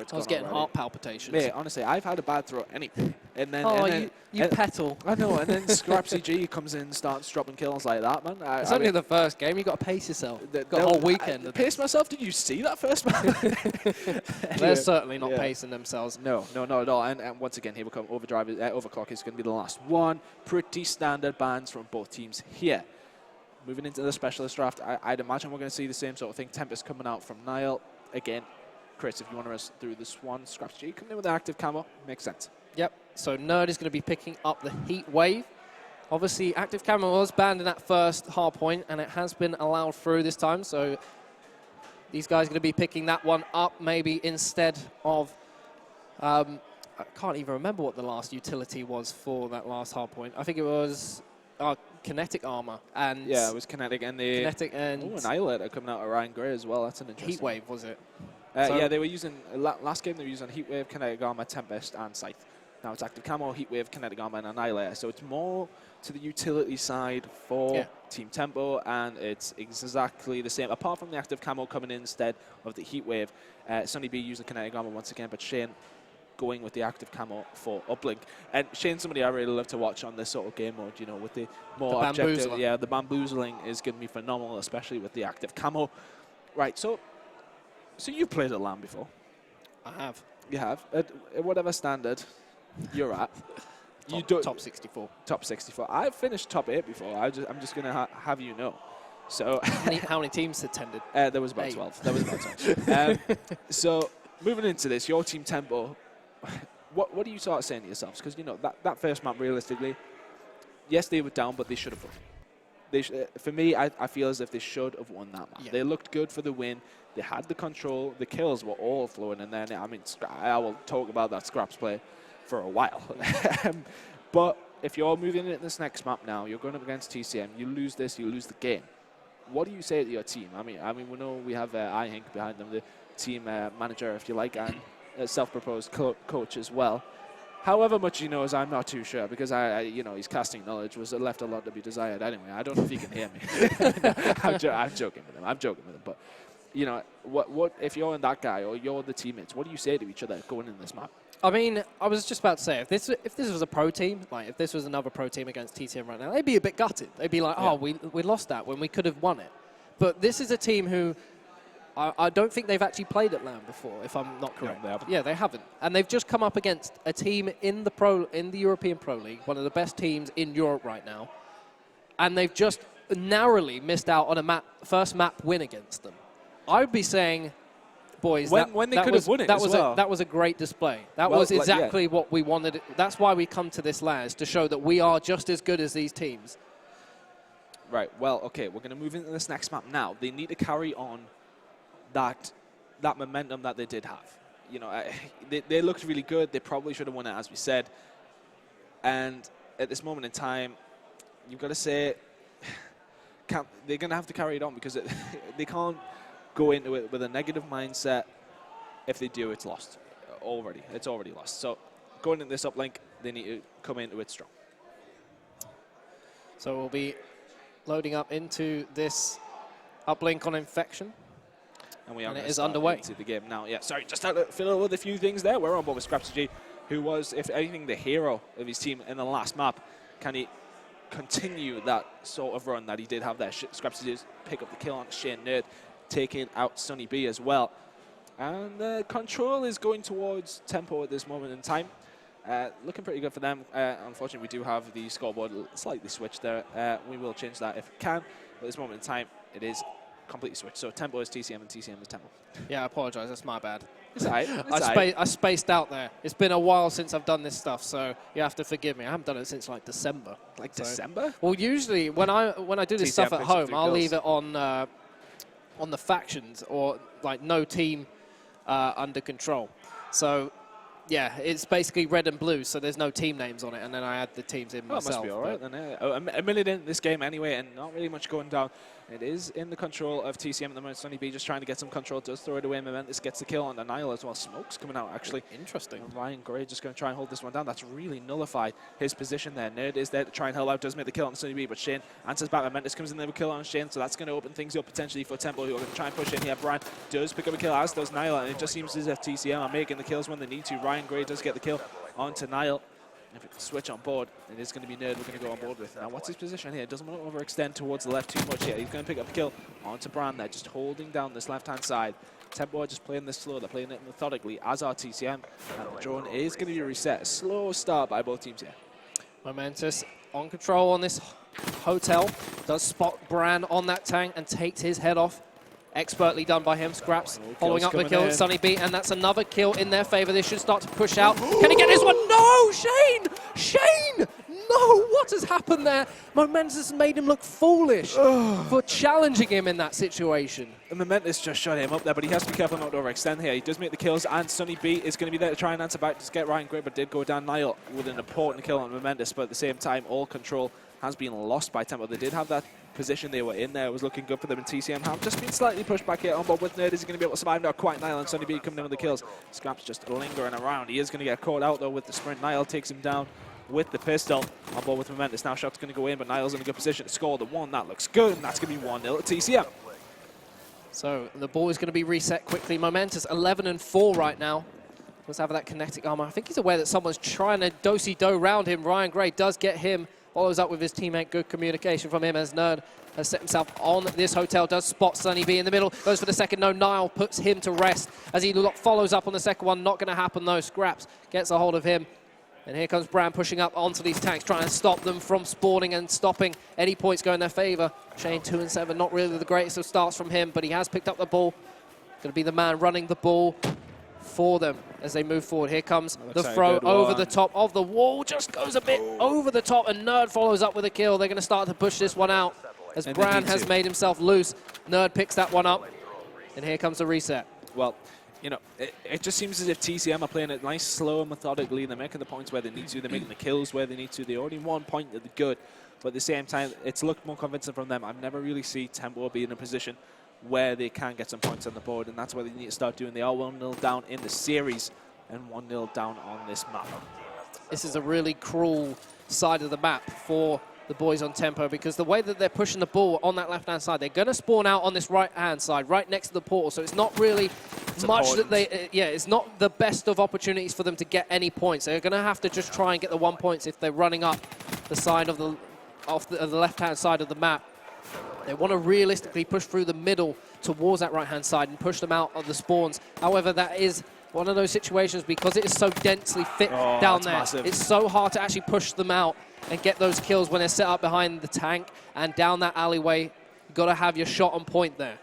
it's I was getting heart palpitations. Mate, honestly, I've had a bad throw anything. And then, you petal. I know, and then Scrapsy G comes in and starts dropping kills like that, man. It's only the first game. You got to pace yourself. Got a whole weekend. Pace myself? Did you see that first match? Anyway, they're certainly not pacing themselves. No, not at all. And once again, here we come. Overclock is going to be the last one. Pretty standard bans from both teams here. Moving into the specialist draft, I'd imagine we're going to see the same sort of thing. Tempest coming out from Nile. Again, Chris, if you want to run through this one, Scraps G coming in with an active camo. Makes sense. Yep. So Nerd is going to be picking up the Heat Wave. Obviously, active camo was banned in that first hard point, and it has been allowed through this time. So these guys are going to be picking that one up maybe instead of... I can't even remember what the last utility was for that last hard point. I think it was kinetic armor. And yeah, it was kinetic and the... Kinetic and... Oh, Annihilator coming out of Ryan Gray as well. That's an interesting... Heat Wave, was it? Yeah, they were using... last game, they were using Heat Wave, kinetic armor, Tempest, and Scythe. Now it's active camo, Heat Wave, kinetic armor, and Annihilator. So it's more to the utility side for Team Tempo, and it's exactly the same. Apart from the active camo coming in instead of the Heat Wave, Sonny B using kinetic armor once again, but Shane going with the active camo for uplink. And Shane's somebody I really love to watch on this sort of game mode, you know, with the more objective. Yeah, the bamboozling is going to be phenomenal, especially with the active camo. Right, so you've played at LAN before. I have. You have. At whatever standard you're at. Top 64. Top 64. I've finished top 8 before. I'm just going to have you know. So how many teams attended? There was about 12. There was about 12. So moving into this, your team Tempo, what are you sort of saying to yourselves? Because, you know, that first map, realistically, yes, they were down, but they should have won. For me, I feel as if they should have won that map. Yeah. They looked good for the win. They had the control. The kills were all flowing. And then, I mean, I will talk about that Scraps play for a while. But if you're moving into this next map now, you're going up against TCM. You lose this, you lose the game. What do you say to your team? I mean, we know we have IIyama behind them, the team manager, if you like, and a self-proposed coach as well. However much he knows, I'm not too sure, because you know, his casting knowledge was left a lot to be desired. Anyway, I don't know if he can hear me. No, I'm joking with him. I'm joking with him. But you know, what if you're in that guy or you're the teammates? What do you say to each other going in this map? I mean, I was just about to say, if this was a pro team, like if this was another pro team against TCM right now, they'd be a bit gutted. They'd be like, oh, we lost that when we could have won it. But this is a team who I don't think they've actually played at LAN before, if I'm not correct. No, they haven't. Yeah, they haven't. And they've just come up against a team in the European Pro League, one of the best teams in Europe right now. And they've just narrowly missed out on a first map win against them. I would be saying, boys, when they could have won it as well. That was a great display. That was exactly what we wanted. That's why we come to this LAN, is to show that we are just as good as these teams. Right, well, okay, we're going to move into this next map now. They need to carry on that momentum that they did have. You know, they looked really good. They probably should have won it, as we said. And at this moment in time, you've got to say, they're going to have to carry it on, because they can't go into it with a negative mindset. If they do, it's lost already. It's already lost. So going into this uplink, they need to come into it strong. So we'll be loading up into this uplink on Infection. And it is underway. Into the game now. Yeah, sorry, just to fill with a few things there. We're on board with Scraps G, who was, if anything, the hero of his team in the last map. Can he continue that sort of run that he did have there? Scraps G pick up the kill on Shane Nerd, taking out Sonny B as well. And control is going towards Tempo at this moment in time. Looking pretty good for them. Unfortunately, we do have the scoreboard slightly switched there. We will change that if we can. But at this moment in time, it is completely switched. So Tempo is TCM and TCM is Tempo. Yeah, I apologize. That's my bad. It's all right. I spaced out there. It's been a while since I've done this stuff, so you have to forgive me. I haven't done it since like December. Like December? Well, usually when I do this stuff at home, I'll leave it on the factions or like no team under control. So yeah, it's basically red and blue, so there's no team names on it, and then I add the teams in myself. Must be all right then. A minute in this game anyway, and not really much going down. It is in the control of TCM at the moment. Sonny B just trying to get some control. Does throw it away. Momentous gets the kill on the Nile as well. Smoke's coming out, actually. Interesting. And Ryan Gray just going to try and hold this one down. That's really nullified his position there. Nerd is there to try and help out. Does make the kill on Sonny B, but Shane answers back. Momentous comes in there with a kill on Shane, so that's going to open things up potentially for Tempo, who are going to try and push in here. Brian does pick up a kill, as does Nile, and it just seems as if TCM are making the kills when they need to. Ryan Gray does get the kill onto Nile. If it can switch on board, it is going to be Nerd we're going to go on board with. Now, what's his position here? Doesn't want to overextend towards the left too much here. He's going to pick up a kill onto Brand there, just holding down this left-hand side. Tempo are just playing this slow. They're playing it methodically, as are TCM. And the drone is going to be reset. A slow start by both teams here. Momentous on control on this hotel. Does spot Brand on that tank and takes his head off. Expertly done by him. Scraps following up the kill. Sonny B, and that's another kill in their favor. They should start to push out. Can he get this one? No, Shane! Shane! No, what has happened there? Momentous made him look foolish for challenging him in that situation. And Momentous just shot him up there, but he has to be careful not to overextend here. He does make the kills, and Sonny B is going to be there to try and answer back to get Ryan Gray, but did go down. Nile with an important kill on Momentous, but at the same time, all control has been lost by Tempo. They did have that position they were in there. It was looking good for them, and TCM have just been slightly pushed back here on board with Nerd. Is he going to be able to survive now? Quite Nile and Sonny B coming in with the kills. Scraps just lingering around. He is going to get caught out though with the sprint. Nile takes him down with the pistol on board with Momentous. Now shot's going to go in, but Nile's in a good position to score the one. That looks good, and that's going to be 1-0 to TCM. So the ball is going to be reset quickly. Momentous 11-4 right now. Let's have that kinetic armor. I think he's aware that someone's trying to do-si-do round him. Ryan Gray does get him. Follows up with his teammate. Good communication from him as Nerd has set himself on this hotel. Does spot Sonny B in the middle. Goes for the second. No, Nile puts him to rest as he follows up on the second one. Not going to happen though. Scraps gets a hold of him. And here comes Brand pushing up onto these tanks, trying to stop them from spawning and stopping any points going in their favor. Shane 2-7, not really the greatest of starts from him, but he has picked up the ball. Going to be the man running the ball for them as they move forward. Here comes the throw over the top of the wall. Just goes a bit over the top, and Nerd follows up with a kill. They're going to start to push this one out as Brand has made himself loose. Nerd picks that one up, and here comes the reset. Well, you know, it just seems as if TCM are playing it nice, slow, and methodically. They're making the points where they need to. They're making the kills where they need to. They're only 1 point that they're good. But at the same time, it's looked more convincing from them. I've never really seen Tempo be in a position where they can get some points on the board, and that's what they need to start doing. They are 1-0 down in the series and 1-0 down on this map. This is a really cruel side of the map for the boys on Tempo, because the way that they're pushing the ball on that left-hand side, they're going to spawn out on this right-hand side, right next to the portal, so it's not really much that they, it's not the best of opportunities for them to get any points. They're going to have to just try and get the 1 points if they're running up the side of the left-hand side of the map. They want to realistically push through the middle towards that right-hand side and push them out of the spawns. However, that is one of those situations, because it is so densely fit down there. Massive. It's so hard to actually push them out and get those kills when they're set up behind the tank and down that alleyway. You've got to have your shot on point there.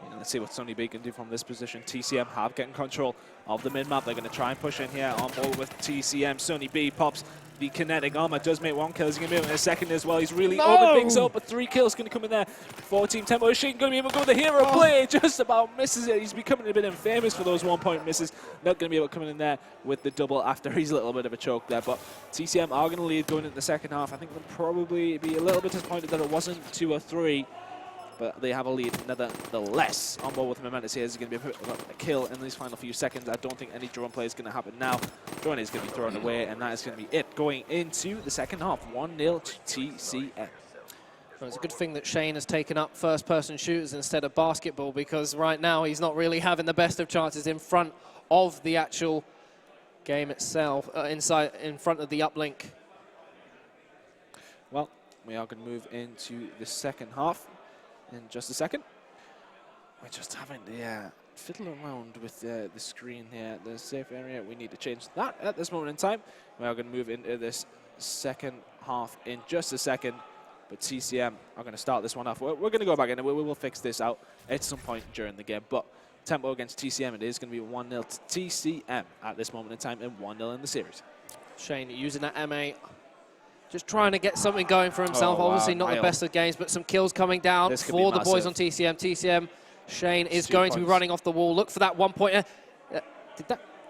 Yeah, let's see what Sonny B can do from this position. TCM have getting control of the mid-map. They're going to try and push in here on ball with TCM. Sonny B pops the kinetic armor, does make 1 kill. He's going to be in a second as well. He's really opened things up, but 3 kills going to come in there for Team Tempo. Shane going to be able to go with the hero play. Just about misses it. He's becoming a bit infamous for those 1-point misses. Not going to be able to come in there with the double after he's a little bit of a choke there. But TCM are going to lead going into the second half. I think they'll probably be a little bit disappointed that it wasn't 2 or 3. But they have a lead nevertheless. On board with Momentous here is going to be a kill in these final few seconds. I don't think any drone play is going to happen now. Drone is going to be thrown away, and that is going to be it going into the second half. 1-0 to TCM. Well, it's a good thing that Shane has taken up first-person shooters instead of basketball, because right now he's not really having the best of chances in front of the actual game itself, in front of the uplink. Well, we are going to move into the second half in just a second. We're just having to fiddle around with the screen here, the safe area. We need to change that at this moment in time. We are going to move into this second half in just a second, but TCM are going to start this one off. We're going to go back in and we will fix this out at some point during the game, but Tempo against TCM, it is going to be 1-0 to TCM at this moment in time and 1-0 in the series. Shane using that MA, just trying to get something going for himself. Obviously not the best of games, but some kills coming down for the boys on TCM. TCM, Shane is going to be running off the wall. Look for that 1 pointer.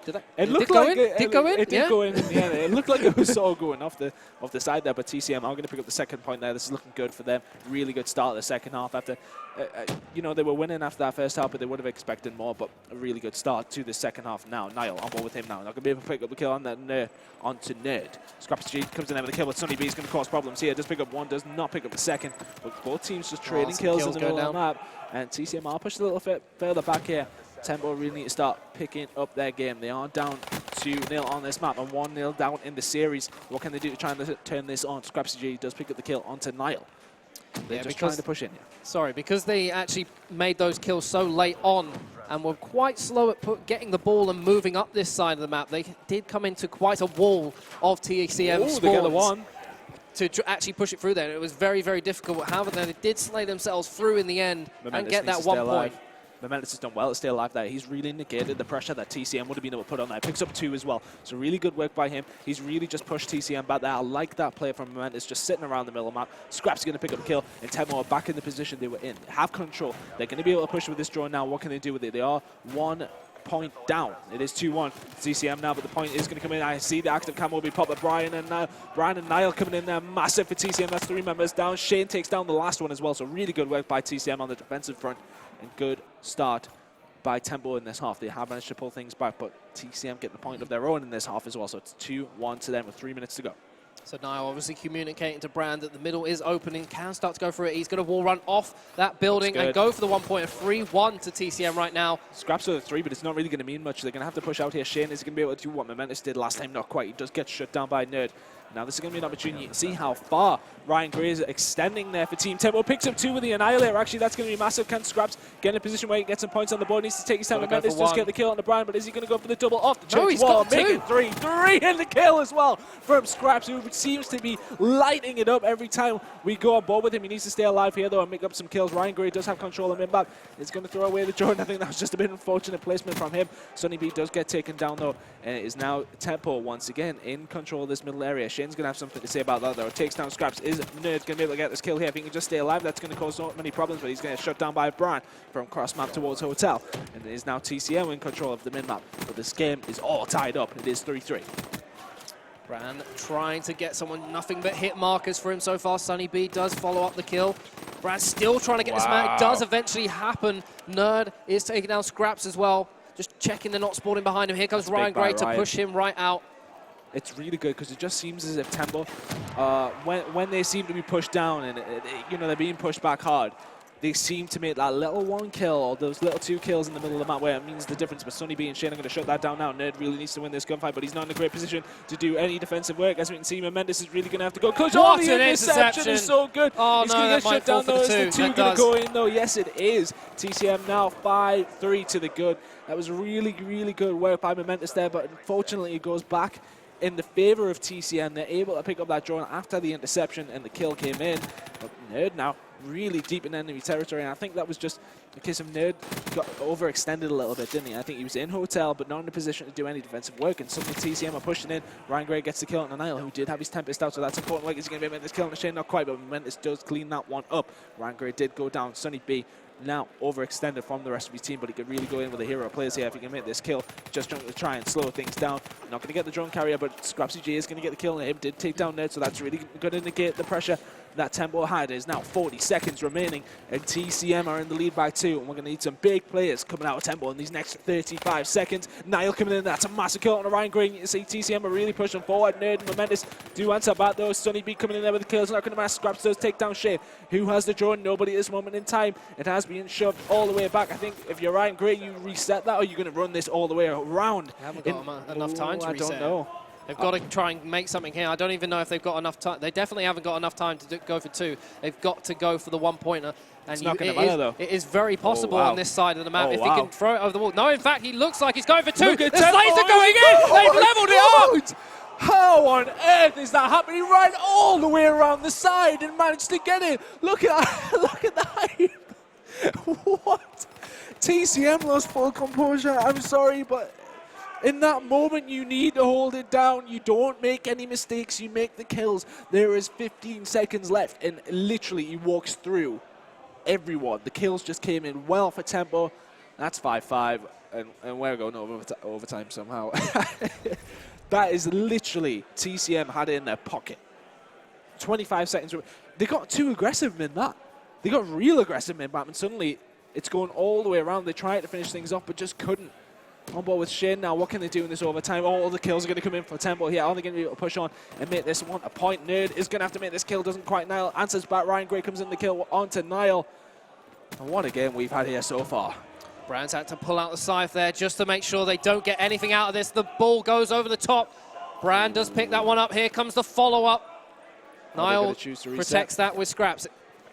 Did it? It looked did go like in? Did go in? It did go in the end. It looked like it was all going off the side there, but TCM are going to pick up the second point there. This is looking good for them. Really good start of the second half after, you know, they were winning after that first half, but they would have expected more, but a really good start to the second half now. Niall on board with him now. Not going to be able to pick up the kill on that onto Nerd. Scraps G comes in there with the kill, but Sonny B is going to cause problems here. Does pick up one, does not pick up the second, but both teams just trading kills in the middle of the map, and TCM are pushed a little bit further back here. Tempo really need to start picking up their game. They are down 2-0 on this map and 1-0 down in the series. What can they do to try and turn this on? Scraps G does pick up the kill onto Niall. They're just trying to push in here. Sorry, because they actually made those kills so late on and were quite slow at getting the ball and moving up this side of the map, they did come into quite a wall of TCM spawns to actually push it through there. It was very, very difficult. However, they did slay themselves through in the end and get that 1 point. Momentous has done well to stay alive there. He's really negated the pressure that TCM would have been able to put on there. Picks up 2 as well. So really good work by him. He's really just pushed TCM back there. I like that play from Momentous, just sitting around the middle of the map. Scrap's going to pick up a kill, and Tempo are back in the position they were in. They have control. They're going to be able to push with this draw now. What can they do with it? They are 1 point down. It is 2-1 TCM now, but the point is going to come in. I see the active cam will be popped by Brian and Niall coming in there. Massive for TCM. That's 3 members down. Shane takes down the last one as well. So really good work by TCM on the defensive front, and good start by Tempo in this half. They have managed to pull things back, but TCM get the point of their own in this half as well. So it's 2-1 to them with 3 minutes to go. So now obviously communicating to Brand that the middle is open and can start to go for it. He's going to wall run off that building and go for the 1 point. 3-1 to TCM right now. Scraps are the 3, but it's not really going to mean much. They're going to have to push out here. Shane is going to be able to do what Momentous did last time. Not quite. He does get shut down by Nerd. Now this is going to be an opportunity. You can see how far Ryan Gray is extending there for Team Tempo. Picks up 2 with the Annihilator. Actually, that's going to be massive. Can Scraps get in a position where he gets some points on the board? Needs to take his time. Momentous does get the kill on the Brian, but is he going to go for the double off the church wall? Making 3 in the kill as well from Scraps, who seems to be lighting it up every time we go on board with him. He needs to stay alive here, though, and make up some kills. Ryan Gray does have control of him back. He's going to throw away the Jordan. I think that was just a bit unfortunate placement from him. Sonny B does get taken down, though, and it is now Tempo once again in control of this middle area. Shane's going to have something to say about that, though. Takes down Scraps. Is Nerd going to be able to get this kill here? If he can just stay alive, that's going to cause so many problems, but he's going to get shut down by Brian from cross map towards Hotel. And it is now TCM in control of the mid map. But this game is all tied up. It is 3-3. Bran trying to get someone, nothing but hit markers for him so far. Sonny B does follow up the kill. Brad still trying to get this man. It does eventually happen. Nerd is taking down Scraps as well. Just checking they're not spawning behind him. Here comes Ryan Gray to push him right out. It's really good because it just seems as if Tempo, when they seem to be pushed down and you know, they're being pushed back hard, they seem to make that little 1 kill or those little 2 kills in the middle of the map where it means the difference. But Sonny B and Shane are going to shut that down now. Nerd really needs to win this gunfight, but he's not in a great position to do any defensive work. As we can see, Momentous is really going to have to go. Coach, what the interception is so good. Oh, he's no, going to get shut down, though. Is the 2 going to go in, though? Yes, it is. TCM now 5-3 to the good. That was really, really good work by Momentous there, but unfortunately it goes back in the favor of TCM. They're able to pick up that drone after the interception and the kill came in. But Nerd now really deep in enemy territory, and I think that was just a case of Nerd got overextended a little bit, didn't he? I think he was in Hotel, but not in a position to do any defensive work, and suddenly TCM are pushing in. Ryan Gray gets the kill on Niall, who did have his Tempest out, so that's important. Like, is he going to be able to kill on the Shane? Not quite, but Momentous does clean that one up. Ryan Gray did go down. Sonny B now overextended from the rest of his team, but he could really go in with the hero players here if he can make this kill. Just trying to try and slow things down. Not going to get the drone carrier, but Scrapsy G is going to get the kill on him. Did take down Nerd, so that's really going to negate the pressure that Tempo had. Is now 40 seconds remaining, and TCM are in the lead by 2, and we're going to need some big players coming out of Tempo in these next 35 seconds. Niall coming in, that's a massive kill on Ryan Gray. You can see TCM are really pushing forward. Nerd and Momentous do answer back, though. Sonny B coming in there with the kills, not going to mask. Scraps does take down Shane, who has the drone. Nobody at this moment in time. It has been shoved all the way back. I think if you're Ryan Gray, you reset that, or you're going to run this all the way around. They haven't got enough time to reset. I don't know. They've got to try and make something here. I don't even know if they've got enough time. They definitely haven't got enough time to go for 2. They've got to go for the 1-pointer. And it's not going to matter, though. It is very possible on this side of the map if he can throw it over the wall. No, in fact, he looks like he's going for 2. The slates are going in! They've leveled it up! How on earth is that happening? He ran all the way around the side and managed to get it. Look at that. Look at that. What? TCM lost full composure. I'm sorry, but in that moment, you need to hold it down. You don't make any mistakes. You make the kills. There is 15 seconds left, and literally he walks through everyone. The kills just came in well for Tempo. That's 5-5, and we're going overtime somehow. That is literally TCM had it in their pocket. 25 seconds. They got too aggressive in that. They got real aggressive mid-map, and suddenly it's going all the way around. They tried to finish things off, but just couldn't. On board with Shane now. What can they do in this overtime? All the kills are going to come in for Tempo here. Are they going to be able to push on and make this one a point? Nerd is going to have to make this kill. Doesn't quite. Niall answers back. Ryan Gray comes in the kill onto Niall. And what a game we've had here so far. Brand's had to pull out the scythe there just to make sure they don't get anything out of this. The ball goes over the top. Brand does pick that one up. Here comes the follow-up. Niall protects that with scraps.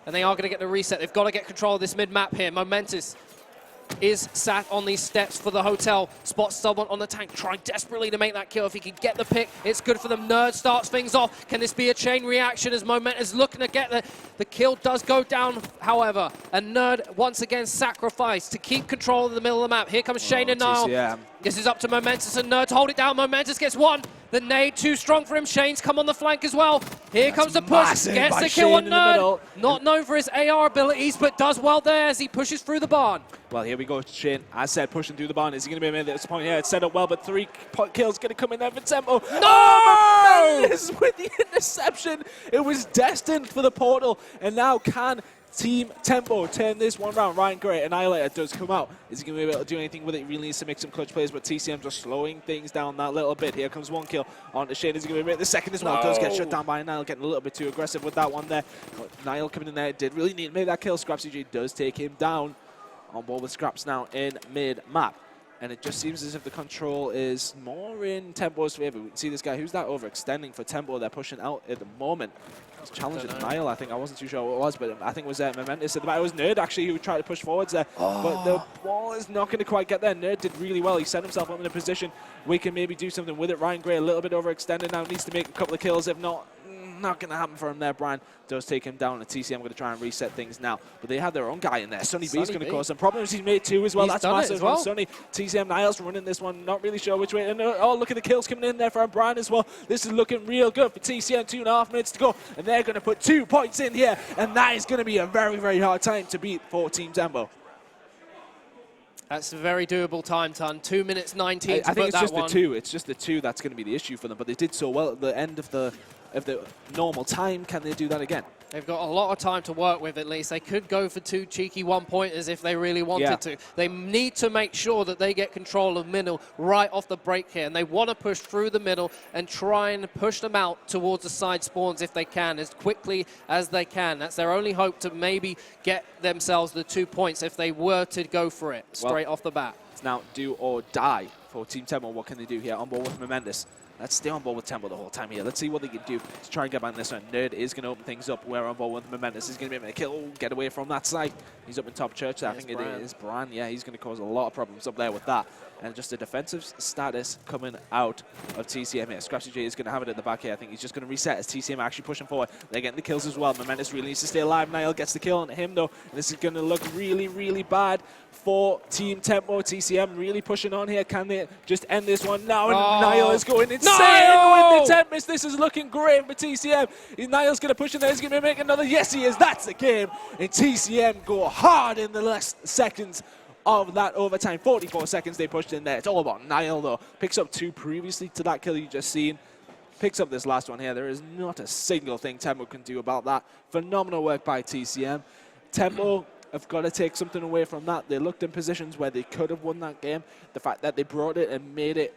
And they are going to get the reset. They've got to get control of this mid-map here. Momentous is sat on these steps for the hotel. Spots someone on the tank, trying desperately to make that kill. If he can get the pick, it's good for them. Nerd starts things off. Can this be a chain reaction as Momentous looking to get the kill does go down, however. And Nerd once again sacrificed to keep control of the middle of the map. Here comes Shane and Niall. TCM. This is up to Momentous and Nerd to hold it down. Momentous gets one. The nade too strong for him. Shane's come on the flank as well. Here comes the push. Gets the kill on Nerd. Not known for his AR abilities, but does well there as he pushes through the barn. Well, here we go. Shane, as said, pushing through the barn. Is he going to be made at this point here? It's set up well, but 3 kills going to come in there for Tempo. No! Oh, with the interception. It was destined for the portal. And now can Team Tempo turn this one round? Ryan Gray, Annihilator does come out. Is he going to be able to do anything with it? He really needs to make some clutch plays, but TCM just slowing things down that little bit. Here comes one kill onto Shane. Is he going to make the second as well? No. Does get shut down by Niall, getting a little bit too aggressive with that one there. But Niall coming in there did really need to make that kill. Scrap CG does take him down. On board with Scraps now in mid-map. And it just seems as if the control is more in Tempo's favor. We can see this guy, who's that overextending for Tempo? They're pushing out at the moment. He's challenging Niall, I think. I wasn't too sure what it was, but I think it was Momentous. It was Nerd, actually, who tried to push forwards there. But the ball is not going to quite get there. Nerd did really well. He set himself up in a position where he can maybe do something with it. Ryan Gray a little bit overextended now. Needs to make a couple of kills. If not going to happen for him there. Brian does take him down, and TCM going to try and reset things now. But they have their own guy in there. Sonny B is going to cause some problems. He's made 2 as well. That's massive from Sonny. TCM Niles running this one. Not really sure which way. And oh, look at the kills coming in there for Brian as well. This is looking real good for TCM. 2.5 minutes to go. And they're going to put 2 points in here. And that is going to be a very, very hard time to beat for Team Tempo. That's a very doable time, Ton. 2 minutes 19 I think it's just the 2. It's just the 2 that's going to be the issue for them. But they did so well at the end of the normal time. Can they do that again? They've got a lot of time to work with, at least. They could go for 2 cheeky 1-pointers if they really wanted to. They need to make sure that they get control of middle right off the break here. And they want to push through the middle and try and push them out towards the side spawns if they can, as quickly as they can. That's their only hope to maybe get themselves the 2 points if they were to go for it straight off the bat. It's now do or die for Team Tempo. What can they do here? On board with Momentous. Let's stay on board with Tempo the whole time here. Let's see what they can do to try and get back in this one. Nerd is going to open things up. We're on board with Momentous. He's going to be able to kill, get away from that side. He's up in top church there. I think it is Brian. Yeah, he's going to cause a lot of problems up there with that. And just a defensive status coming out of TCM here. Scrappy J is going to have it at the back here. I think he's just going to reset as TCM actually pushing forward. They're getting the kills as well. Momentous really needs to stay alive. Niall gets the kill on him, though. And this is going to look really, really bad for Team Tempo. TCM really pushing on here. Can they just end this one now? And Niall is going insane with the 10 miss. This is looking great for TCM. Niall's going to push in there. He's going to make another. Yes, he is. That's the game. And TCM go hard in the last seconds of that overtime. 44 seconds they pushed in there. It's all about Niall, though. Picks up 2 previously to that kill you just seen. Picks up this last one here. There is not a single thing Tempo can do about that. Phenomenal work by TCM. Tempo have got to take something away from that. They looked in positions where they could have won that game. The fact that they brought it and made it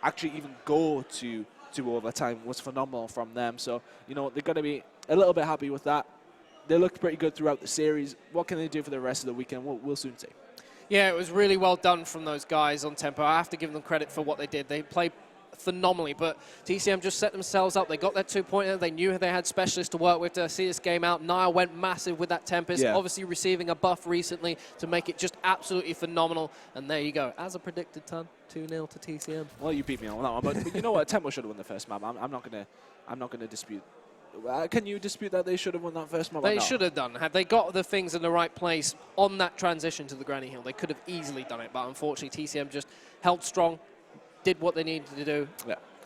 actually even go to overtime was phenomenal from them. So, you know, they're going to be a little bit happy with that. They looked pretty good throughout the series. What can they do for the rest of the weekend? We'll soon see. Yeah, it was really well done from those guys on Tempo. I have to give them credit for what they did. They played phenomenally, but TCM just set themselves up. They got their 2-pointer. They knew they had specialists to work with to see this game out. Niall went massive with that Tempest, obviously receiving a buff recently to make it just absolutely phenomenal. And there you go. As a predicted, Ton, 2-0 to TCM. Well, you beat me on that one, but you know what? Tempo should have won the first map. I'm not gonna dispute. Can you dispute that they should have won that first map? They should have done. Had they got the things in the right place on that transition to the Granny Hill, they could have easily done it. But unfortunately, TCM just held strong, did what they needed to do,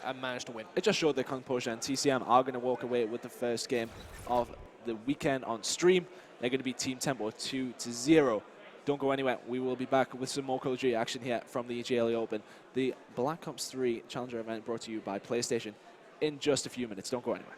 and managed to win. It just showed their composure, and TCM are going to walk away with the first game of the weekend on stream. They're going to beat Team Tempo 2-0 Don't go anywhere. We will be back with some more Call of Duty action here from the EGL Open, the Black Ops 3 Challenger event brought to you by PlayStation in just a few minutes. Don't go anywhere.